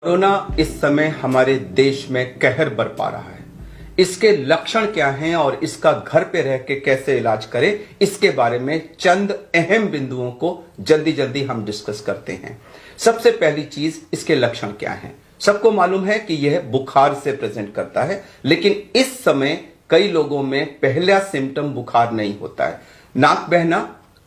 Corona इस समय हमारे देश में कहर बरपा रहा है। इसके लक्षण क्या हैं और इसका घर पे रह के कैसे इलाज करें, इसके बारे में चंद अहम बिंदुओं को जल्दी जल्दी हम डिस्कस करते हैं। सबसे पहली चीज, इसके लक्षण क्या हैं। सबको मालूम है कि यह बुखार से प्रेजेंट करता है, लेकिन इस समय कई लोगों में पहला सिम्टम बुखार नहीं होता है। नाक बहना,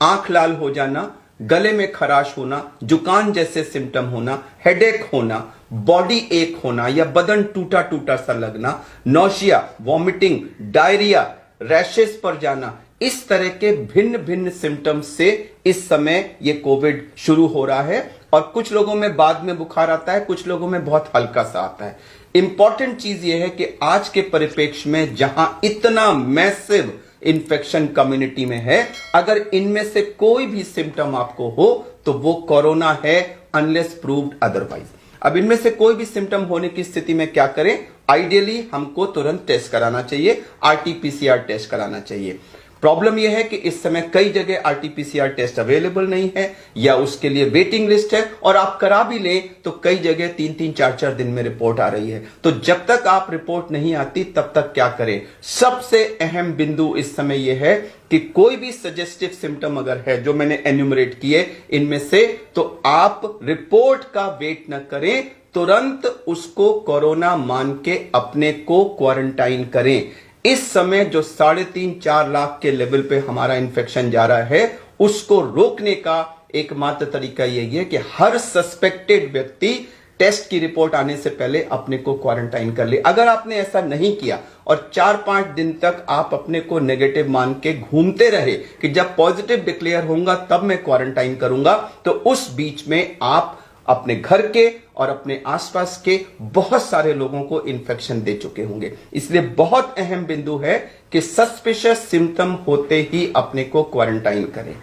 आंख लाल हो जाना, गले में खराश होना, जुकाम जैसे सिम्टम होना, हेडेक होना, बॉडी एक होना या बदन टूटा टूटा सा लगना, नौशिया, वॉमिटिंग, डायरिया, रैशेस पर जाना, इस तरह के भिन्न भिन्न सिम्टम्स से इस समय ये कोविड शुरू हो रहा है। और कुछ लोगों में बाद में बुखार आता है, कुछ लोगों में बहुत हल्का सा आता है। इंपॉर्टेंट चीज यह है कि आज के परिप्रेक्ष्य में जहां इतना मैसिव इन्फेक्शन कम्युनिटी में है, अगर इनमें से कोई भी सिम्टम आपको हो तो वो कोरोना है, अनलेस प्रूव्ड अदरवाइज। अब इनमें से कोई भी सिम्टम होने की स्थिति में क्या करें? आइडियली हमको तुरंत टेस्ट कराना चाहिए, आरटीपीसीआर टेस्ट कराना चाहिए। प्रॉब्लम यह है कि इस समय कई जगह आरटीपीसीआर टेस्ट अवेलेबल नहीं है या उसके लिए वेटिंग लिस्ट है, और आप करा भी लें तो कई जगह 3-3, 4-4 दिन में रिपोर्ट आ रही है। तो जब तक आप रिपोर्ट नहीं आती तब तक क्या करें? सबसे अहम बिंदु इस समय यह है कि कोई भी सजेस्टिव सिम्टम अगर है जो मैंने एन्यूमरेट किए इनमें से, तो आप रिपोर्ट का वेट न करें, तुरंत उसको कोरोना मान के अपने को क्वारंटाइन करें। इस समय जो 3.5-4 लाख के लेवल पे हमारा इन्फेक्शन जा रहा है, उसको रोकने का एकमात्र तरीका यही है कि हर सस्पेक्टेड व्यक्ति टेस्ट की रिपोर्ट आने से पहले अपने को क्वारंटाइन कर ले। अगर आपने ऐसा नहीं किया और 4-5 दिन तक आप अपने को नेगेटिव मान के घूमते रहे कि जब पॉजिटिव डिक्लेयर होगा तब मैं क्वारंटाइन करूंगा, तो उस बीच में आप अपने घर के और अपने आसपास के बहुत सारे लोगों को इन्फेक्शन दे चुके होंगे। इसलिए बहुत अहम बिंदु है कि सस्पिशियस सिम्टम होते ही अपने को क्वारंटाइन करें।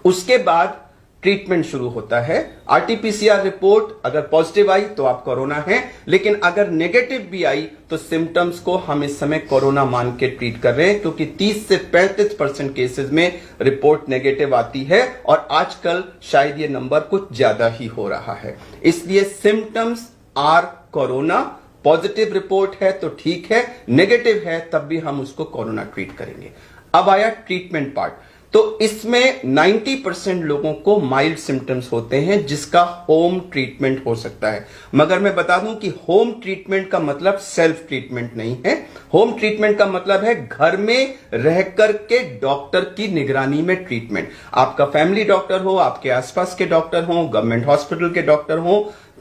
उसके बाद ट्रीटमेंट शुरू होता है। आरटीपीसीआर रिपोर्ट अगर पॉजिटिव आई तो आप कोरोना हैं, लेकिन अगर नेगेटिव भी आई तो सिम्टम्स को हम इस समय कोरोना मान के ट्रीट कर रहे हैं, क्योंकि 30 से 35% केसेस में रिपोर्ट नेगेटिव आती है और आजकल शायद ये नंबर कुछ ज्यादा ही हो रहा है। इसलिए symptoms are corona. Positive report है तो ठीक है, नेगेटिव है तब भी हम उसको कोरोना ट्रीट करेंगे। अब आया ट्रीटमेंट पार्ट। तो इसमें 90% लोगों को माइल्ड सिम्टम्स होते हैं जिसका होम ट्रीटमेंट हो सकता है। मगर मैं बता दूं कि होम ट्रीटमेंट का मतलब सेल्फ ट्रीटमेंट नहीं है। होम ट्रीटमेंट का मतलब है घर में रहकर के डॉक्टर की निगरानी में ट्रीटमेंट। आपका फैमिली डॉक्टर हो, आपके आसपास के डॉक्टर हो, गवर्नमेंट हॉस्पिटल के डॉक्टर हो,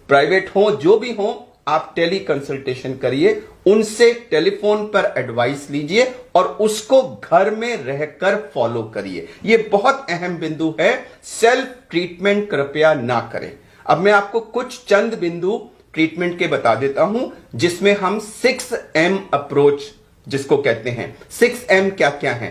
प्राइवेट हो, जो भी हो, आप टेली कंसल्टेशन करिए, उनसे टेलीफोन पर एडवाइस लीजिए और उसको घर में रहकर फॉलो करिए। यह बहुत अहम बिंदु है। सेल्फ ट्रीटमेंट कृपया ना करें। अब मैं आपको कुछ चंद बिंदु ट्रीटमेंट के बता देता हूं, जिसमें हम 6M अप्रोच जिसको कहते हैं। 6M क्या क्या है?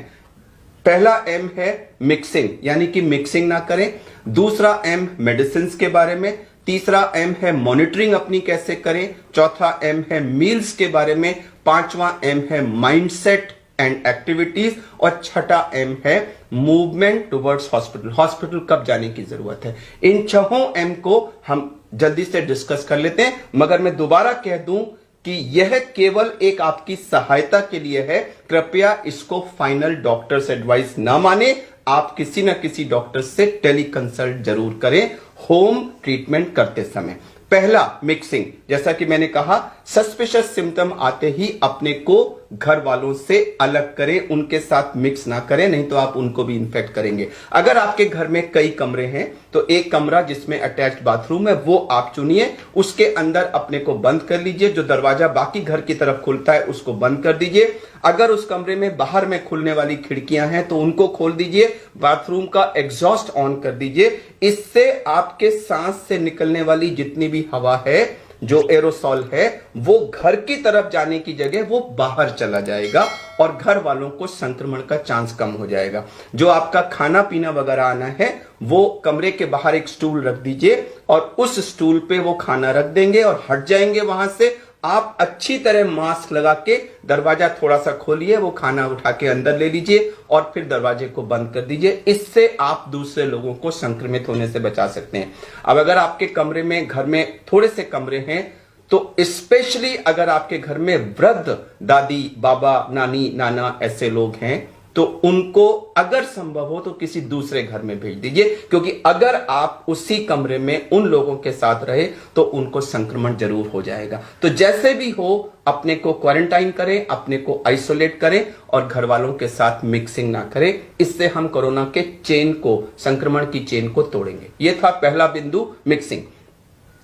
पहला M है मिक्सिंग, यानी कि मिक्सिंग ना करें। दूसरा M मेडिसिन के बारे में। तीसरा M है मॉनिटरिंग अपनी कैसे करें। चौथा M है मील्स के बारे में। पांचवा M है माइंडसेट एंड एक्टिविटीज। और छठा M है मूवमेंट टुवर्ड्स हॉस्पिटल। हॉस्पिटल कब जाने की जरूरत है। इन 6 M को हम जल्दी से डिस्कस कर लेते हैं, मगर मैं दोबारा कह दूं कि यह केवल एक आपकी सहायता के लिए है। कृपया इसको फाइनल डॉक्टर्स एडवाइस ना माने। आप किसी न किसी डॉक्टर से टेली कंसल्ट जरूर करें होम ट्रीटमेंट करते समय। पहला मिक्सिंग, जैसा कि मैंने कहा, सस्पिशियस सिम्टम आते ही अपने को घर वालों से अलग करें, उनके साथ मिक्स ना करें, नहीं तो आप उनको भी इन्फेक्ट करेंगे। अगर आपके घर में कई कमरे हैं तो एक कमरा जिसमें अटैच्ड बाथरूम है वो आप चुनिए, उसके अंदर अपने को बंद कर लीजिए। जो दरवाजा बाकी घर की तरफ खुलता है उसको बंद कर दीजिए। अगर उस कमरे में बाहर में खुलने वाली खिड़कियां हैं तो उनको खोल दीजिए। बाथरूम का एग्जॉस्ट ऑन कर दीजिए। इससे आपके सांस से निकलने वाली जितनी भी हवा है, जो एरोसॉल है, वो घर की तरफ जाने की जगह वो बाहर चला जाएगा और घर वालों को संक्रमण का चांस कम हो जाएगा। जो आपका खाना पीना वगैरह आना है वो कमरे के बाहर एक स्टूल रख दीजिए और उस स्टूल पे वो खाना रख देंगे और हट जाएंगे वहां से। आप अच्छी तरह मास्क लगा के दरवाजा थोड़ा सा खोलिए, वो खाना उठा के अंदर ले लीजिए और फिर दरवाजे को बंद कर दीजिए। इससे आप दूसरे लोगों को संक्रमित होने से बचा सकते हैं। अब अगर आपके कमरे में, घर में थोड़े से कमरे हैं, तो स्पेशली अगर आपके घर में वृद्ध दादी, बाबा, नानी, नाना ऐसे लोग हैं, तो उनको अगर संभव हो तो किसी दूसरे घर में भेज दीजिए, क्योंकि अगर आप उसी कमरे में उन लोगों के साथ रहे तो उनको संक्रमण जरूर हो जाएगा। तो जैसे भी हो अपने को क्वारंटाइन करें, अपने को आइसोलेट करें और घर वालों के साथ मिक्सिंग ना करें। इससे हम कोरोना के चेन को, संक्रमण की चेन को तोड़ेंगे। यह था पहला बिंदु, मिक्सिंग।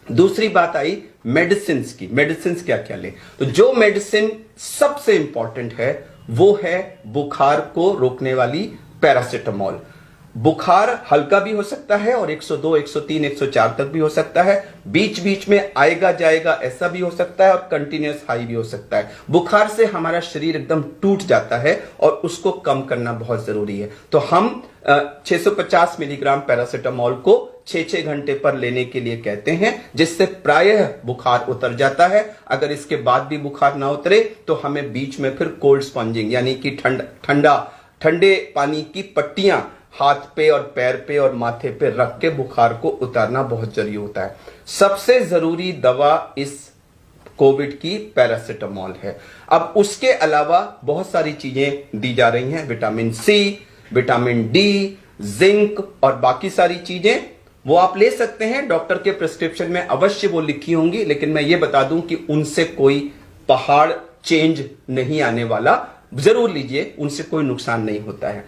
दूसरी बात आई मेडिसिन की। मेडिसिन क्या क्या लें? तो जो मेडिसिन सबसे इंपॉर्टेंट है वो है बुखार को रोकने वाली पैरासिटामोल। बुखार हल्का भी हो सकता है और 102, 103, 104 तक भी हो सकता है। बीच बीच में आएगा जाएगा ऐसा भी हो सकता है और कंटिन्यूअस हाई भी हो सकता है। बुखार से हमारा शरीर एकदम टूट जाता है और उसको कम करना बहुत जरूरी है। तो हम 650 मिलीग्राम पैरासिटामोल को 6-6 घंटे पर लेने के लिए कहते हैं, जिससे प्रायः बुखार उतर जाता है। अगर इसके बाद भी बुखार ना उतरे तो हमें बीच में फिर कोल्ड स्पॉन्जिंग यानी कि ठंडे पानी की पट्टियां हाथ पे और पैर पे और माथे पे रख के बुखार को उतारना बहुत जरूरी होता है। सबसे जरूरी दवा इस कोविड की पैरासिटामोल है। अब उसके अलावा बहुत सारी चीजें दी जा रही हैं, vitamin C, vitamin D, zinc और बाकी सारी चीजें, वो आप ले सकते हैं। डॉक्टर के प्रिस्क्रिप्शन में अवश्य वो लिखी होंगी, लेकिन मैं ये बता दूं कि उनसे कोई पहाड़ चेंज नहीं आने वाला। जरूर लीजिए, उनसे कोई नुकसान नहीं होता है।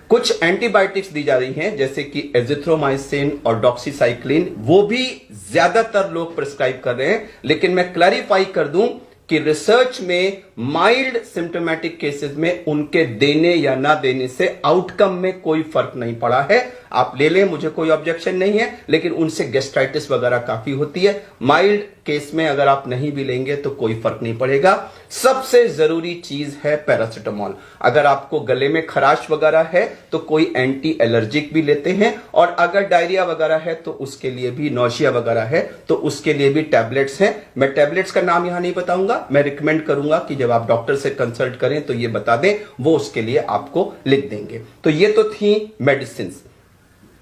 कुछ एंटीबायोटिक्स दी जा रही हैं, जैसे कि एजिथ्रोमाइसिन और डॉक्सीसाइक्लिन, वो भी ज्यादातर लोग प्रिस्क्राइब कर रहे हैं। लेकिन मैं क्लैरिफाई कर दूं कि रिसर्च में माइल्ड सिम्टोमेटिक केसेस में उनके देने या ना देने से आउटकम में कोई फर्क नहीं पड़ा है। आप ले लें, मुझे कोई ऑब्जेक्शन नहीं है, लेकिन उनसे गैस्ट्राइटिस वगैरह काफी होती है। माइल्ड केस में अगर आप नहीं भी लेंगे तो कोई फर्क नहीं पड़ेगा। सबसे जरूरी चीज है पैरासिटामोल। अगर आपको गले में खराश वगैरह है तो कोई एंटी एलर्जिक भी लेते हैं, और अगर डायरिया वगैरह है तो उसके लिए भी, नौशिया वगैरह है तो उसके लिए भी टैबलेट्स हैं। मैं टैबलेट्स का नाम यहां नहीं बताऊंगा, मैं रिकमेंड करूंगा कि जब आप डॉक्टर से कंसल्ट करें तो ये बता दें, वो उसके लिए आपको लिख देंगे। तो ये तो थी मेडिसिन।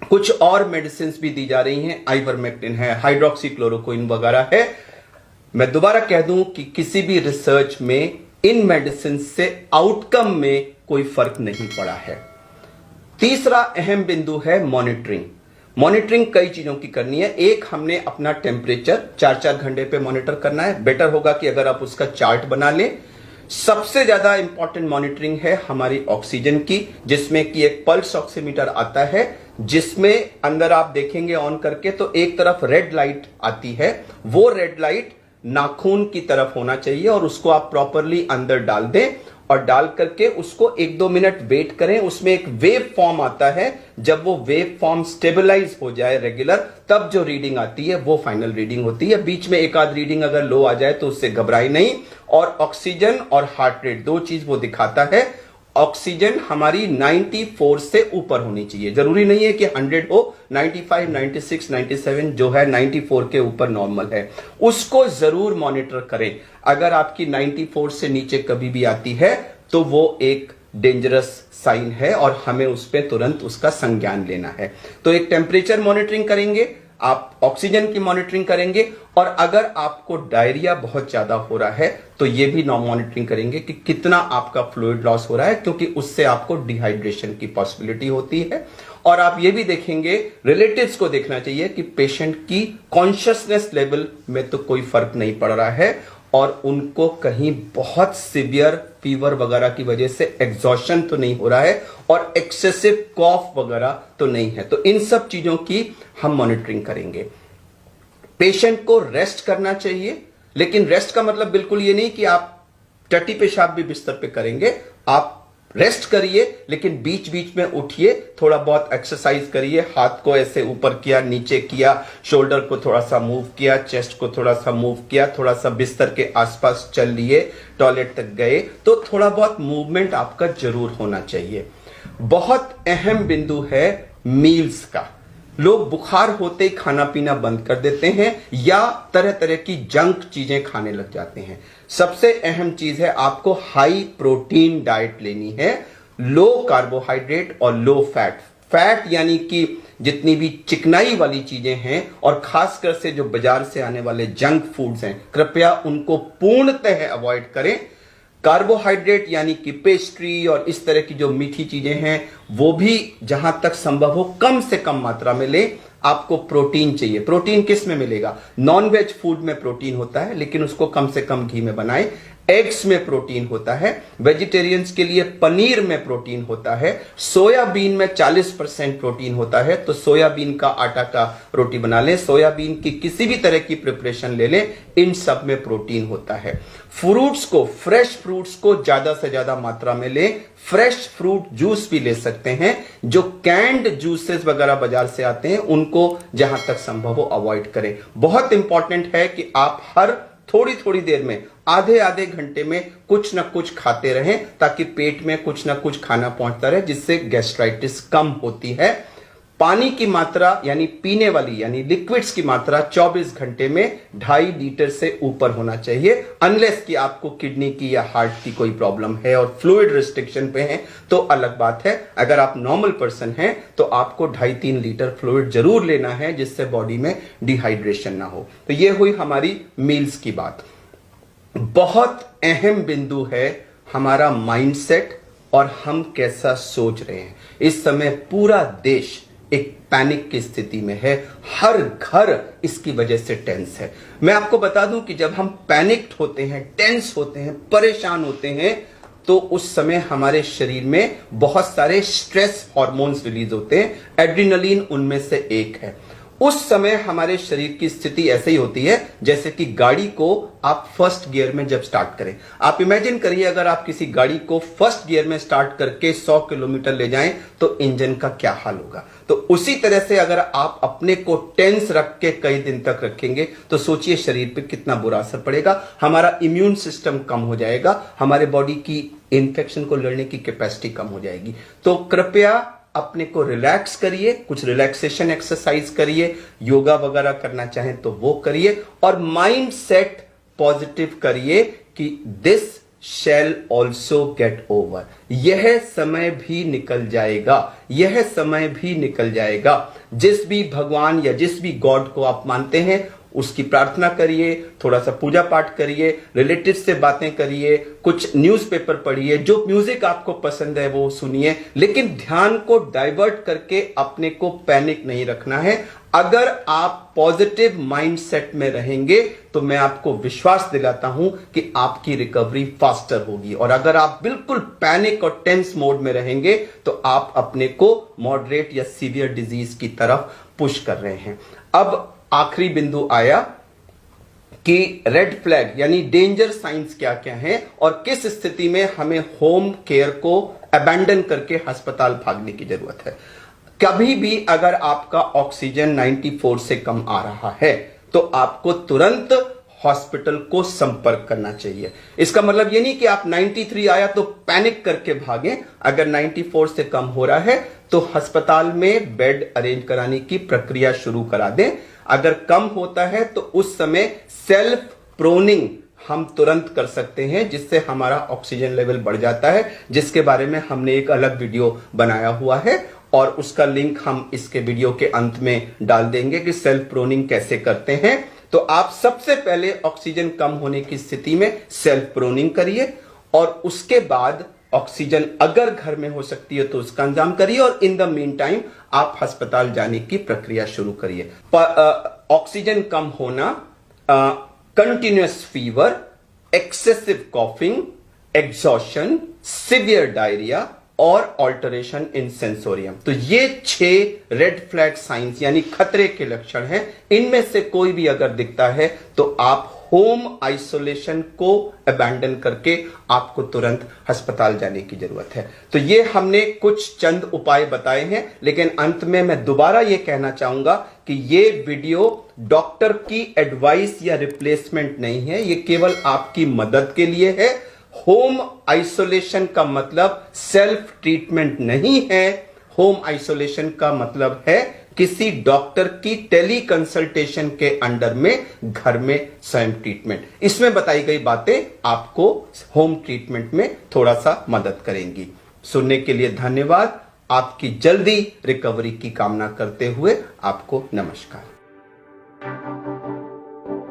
कुछ और मेडिसिन भी दी जा रही हैं, आइवरमेक्टिन है, हाइड्रोक्सीक्लोरोक्विन वगैरह है। मैं दोबारा कह दूं कि किसी भी रिसर्च में इन मेडिसिन से आउटकम में कोई फर्क नहीं पड़ा है। तीसरा अहम बिंदु है मॉनिटरिंग। मॉनिटरिंग कई चीजों की करनी है। एक, हमने अपना टेम्परेचर 4-4 घंटे पे मॉनिटर करना है। बेटर होगा कि अगर आप उसका चार्ट बना लें। सबसे ज्यादा इंपॉर्टेंट मॉनिटरिंग है हमारी ऑक्सीजन की, जिसमें कि एक पल्स ऑक्सीमीटर आता है, जिसमें अंदर आप देखेंगे ऑन करके तो एक तरफ रेड लाइट आती है। वो रेड लाइट नाखून की तरफ होना चाहिए और उसको आप प्रॉपरली अंदर डाल दें और डाल करके उसको 1-2 मिनट वेट करें। उसमें एक वेव फॉर्म आता है, जब वो वेव फॉर्म स्टेबलाइज हो जाए रेगुलर, तब जो रीडिंग आती है वो फाइनल रीडिंग होती है। बीच में एक आध रीडिंग अगर लो आ जाए तो उससे घबराई नहीं। और ऑक्सीजन और हार्ट रेट, दो चीज वो दिखाता है। ऑक्सीजन हमारी 94 से ऊपर होनी चाहिए, जरूरी नहीं है कि 100 हो। 95, 96, 97 जो है 94 के ऊपर नॉर्मल है, उसको जरूर मॉनिटर करें। अगर आपकी 94 से नीचे कभी भी आती है तो वो एक डेंजरस साइन है और हमें उस पर तुरंत उसका संज्ञान लेना है। तो एक टेम्परेचर मॉनिटरिंग करेंगे, आप ऑक्सीजन की मॉनिटरिंग करेंगे, और अगर आपको डायरिया बहुत ज्यादा हो रहा है तो यह भी मॉनिटरिंग करेंगे कि कितना आपका फ्लूइड लॉस हो रहा है, क्योंकि उससे आपको डिहाइड्रेशन की पॉसिबिलिटी होती है। और आप ये भी देखेंगे, रिलेटिव्स को देखना चाहिए कि पेशेंट की कॉन्शियसनेस लेवल में तो कोई फर्क नहीं पड़ रहा है और उनको कहीं बहुत सीवियर फीवर वगैरह की वजह से एग्जॉशन तो नहीं हो रहा है और एक्सेसिव कॉफ वगैरह तो नहीं है। तो इन सब चीजों की हम मॉनिटरिंग करेंगे। पेशेंट को रेस्ट करना चाहिए, लेकिन रेस्ट का मतलब बिल्कुल ये नहीं कि आप टट्टी पेशाब भी बिस्तर पे करेंगे। आप रेस्ट करिए, लेकिन बीच बीच में उठिए, थोड़ा बहुत एक्सरसाइज करिए। हाथ को ऐसे ऊपर किया, नीचे किया, शोल्डर को थोड़ा सा मूव किया, चेस्ट को थोड़ा सा मूव किया, थोड़ा सा बिस्तर के आसपास चल लिए, टॉयलेट तक गए, तो थोड़ा बहुत मूवमेंट आपका जरूर होना चाहिए। बहुत अहम बिंदु है मील्स का। लोग बुखार होते ही खाना पीना बंद कर देते हैं या तरह तरह की जंक चीजें खाने लग जाते हैं। सबसे अहम चीज है आपको हाई प्रोटीन डाइट लेनी है, लो कार्बोहाइड्रेट और लो फैट। फैट यानी कि जितनी भी चिकनाई वाली चीजें हैं और खासकर से जो बाजार से आने वाले जंक फूड्स हैं, कृपया उनको पूर्णतः अवॉइड करें। कार्बोहाइड्रेट यानी कि पेस्ट्री और इस तरह की जो मीठी चीजें हैं वो भी जहां तक संभव हो कम से कम मात्रा में लें। आपको प्रोटीन चाहिए। प्रोटीन किस में मिलेगा? नॉन वेज फूड में प्रोटीन होता है, लेकिन उसको कम से कम घी में बनाएं। एग्स में प्रोटीन होता है, वेजिटेरियंस के लिए पनीर में प्रोटीन होता है, सोयाबीन में 40% प्रोटीन होता है, तो सोयाबीन का आटा का रोटी बना लें, सोयाबीन की किसी भी तरह की प्रिपरेशन ले लें, इन सब में प्रोटीन होता है। फ्रूट्स को, फ्रेश फ्रूट्स को ज्यादा से ज्यादा मात्रा में लें। फ्रेश फ्रूट जूस भी ले सकते हैं। जो कैंड जूसेस वगैरह बाजार से आते हैं उनको जहां तक संभव हो अवॉइड करें। बहुत इंपॉर्टेंट है कि आप हर थोड़ी थोड़ी देर में, आधे आधे घंटे में कुछ ना कुछ खाते रहें ताकि पेट में कुछ ना कुछ खाना पहुंचता रहे, जिससे गैस्ट्राइटिस कम होती है। पानी की मात्रा यानी पीने वाली यानी लिक्विड्स की मात्रा 24 घंटे में 2.5 लीटर से ऊपर होना चाहिए, अनलेस कि आपको किडनी की या हार्ट की कोई प्रॉब्लम है और फ्लूइड रिस्ट्रिक्शन पे है तो अलग बात है। अगर आप नॉर्मल पर्सन हैं तो आपको 2.5-3 लीटर फ्लूइड जरूर लेना है, जिससे बॉडी में डिहाइड्रेशन ना हो। तो ये हुई हमारी मील्स की बात। बहुत अहम बिंदु है हमारा माइंडसेट और हम कैसा सोच रहे हैं। इस समय पूरा देश एक पैनिक की स्थिति में है, हर घर इसकी वजह से टेंस है। मैं आपको बता दूं कि जब हम पैनिक्ड होते हैं, टेंस होते हैं, परेशान होते हैं, तो उस समय हमारे शरीर में बहुत सारे स्ट्रेस हार्मोन्स रिलीज होते हैं, एड्रेनलिन उनमें से एक है। उस समय हमारे शरीर की स्थिति ऐसे ही होती है जैसे कि गाड़ी को आप फर्स्ट गियर में जब स्टार्ट करें। आप इमेजिन करिए अगर आप किसी गाड़ी को फर्स्ट गियर में स्टार्ट करके 100 किलोमीटर ले जाएं तो इंजन का क्या हाल होगा। तो उसी तरह से अगर आप अपने को टेंस रख के कई दिन तक रखेंगे तो सोचिए शरीर पे कितना बुरा असर पड़ेगा। हमारा इम्यून सिस्टम कम हो जाएगा, हमारे बॉडी की इन्फेक्शन को लड़ने की कैपेसिटी कम हो जाएगी। तो कृपया अपने को रिलैक्स करिए, कुछ रिलैक्सेशन एक्सरसाइज करिए, योगा वगैरह करना चाहें तो वो करिए और माइंड सेट पॉजिटिव करिए कि this shall also get over. यह समय भी निकल जाएगा, यह समय भी निकल जाएगा। जिस भी भगवान या जिस भी गॉड को आप मानते हैं उसकी प्रार्थना करिए, थोड़ा सा पूजा पाठ करिए, रिलेटिव से बातें करिए, कुछ न्यूज़पेपर पढ़िए, जो म्यूजिक आपको पसंद है वो सुनिए, लेकिन ध्यान को डाइवर्ट करके अपने को पैनिक नहीं रखना है। अगर आप पॉजिटिव माइंडसेट में रहेंगे तो मैं आपको विश्वास दिलाता हूं कि आपकी रिकवरी फास्टर होगी, और अगर आप बिल्कुल पैनिक और टेंस मोड में रहेंगे तो आप अपने को मॉडरेट या सीवियर डिजीज की तरफ पुश कर रहे हैं। अब आखिरी बिंदु आया कि रेड फ्लैग यानी डेंजर साइंस क्या क्या हैं और किस स्थिति में हमें होम केयर को अबैंडन करके अस्पताल भागने की जरूरत है। कभी भी अगर आपका ऑक्सीजन 94 से कम आ रहा है तो आपको तुरंत हॉस्पिटल को संपर्क करना चाहिए। इसका मतलब ये नहीं कि आप 93 आया तो पैनिक करके भागें। अगर 94 से कम हो रहा है तो अस्पताल में बेड अरेंज कराने की प्रक्रिया शुरू करा दें। अगर कम होता है तो उस समय सेल्फ प्रोनिंग हम तुरंत कर सकते हैं, जिससे हमारा ऑक्सीजन लेवल बढ़ जाता है, जिसके बारे में हमने एक अलग वीडियो बनाया हुआ है और उसका लिंक हम इसके वीडियो के अंत में डाल देंगे कि सेल्फ प्रोनिंग कैसे करते हैं। तो आप सबसे पहले ऑक्सीजन कम होने की स्थिति में सेल्फ प्रोनिंग करिए और उसके बाद ऑक्सीजन अगर घर में हो सकती है तो उसका इंतजाम करिए और इन द मीन टाइम आप अस्पताल जाने की प्रक्रिया शुरू करिए। ऑक्सीजन कम होना, continuous fever, excessive coughing, exhaustion, severe diarrhoea और ऑल्टरेशन इन सेंसोरियम, तो ये 6 रेड फ्लैग साइंस यानी खतरे के लक्षण हैं। इनमें से कोई भी अगर दिखता है तो आप होम आइसोलेशन को अबैंडन करके आपको तुरंत अस्पताल जाने की जरूरत है। तो ये हमने कुछ चंद उपाय बताए हैं, लेकिन अंत में मैं दोबारा ये कहना चाहूंगा कि ये वीडियो डॉक्टर की एडवाइस या रिप्लेसमेंट नहीं है, ये केवल आपकी मदद के लिए है। होम आइसोलेशन का मतलब सेल्फ ट्रीटमेंट नहीं है। होम आइसोलेशन का मतलब है किसी डॉक्टर की टेली कंसल्टेशन के अंडर में घर में स्वयं ट्रीटमेंट। इसमें बताई गई बातें आपको होम ट्रीटमेंट में थोड़ा सा मदद करेंगी। सुनने के लिए धन्यवाद। आपकी जल्दी रिकवरी की कामना करते हुए आपको नमस्कार।